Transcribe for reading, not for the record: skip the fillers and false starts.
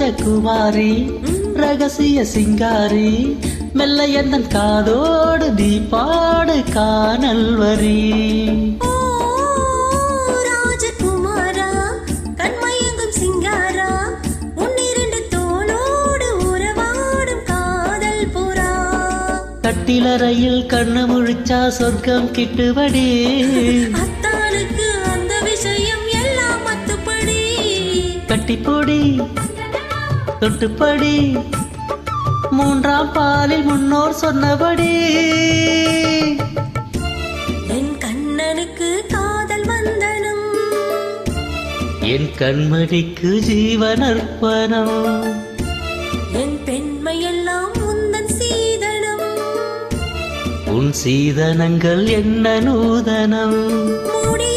ராஜகுமாரி ரகசிய சிங்காரி மெல்ல எந்தன் காதோடு நீ பாடு காணல் வரி. ராஜகுமாரா கண்மயங்கும் சிங்காரா உன்னிரண்டு தோளோடு உறவாடும் காதல் புறா. கட்டிலறையில் கண்ணு முழிச்சா சொர்க்கம் கிட்டுவடி. அத்தானுக்கு அந்த விஷயம் எல்லாம் மத்துப்படி. கட்டிப்பொடி தொட்டுப்படி மூன்றாம் பாலில் முன்னோர் சொன்னபடி. என் கண்ணனுக்கு காதல் வந்தனம் என் கண்மணிக்கு ஜீவனர்ப்பணம். என் பெண்மையெல்லாம் உந்தன் சீதனம். உன் சீதனங்கள் என்ன நூதனம். மூடி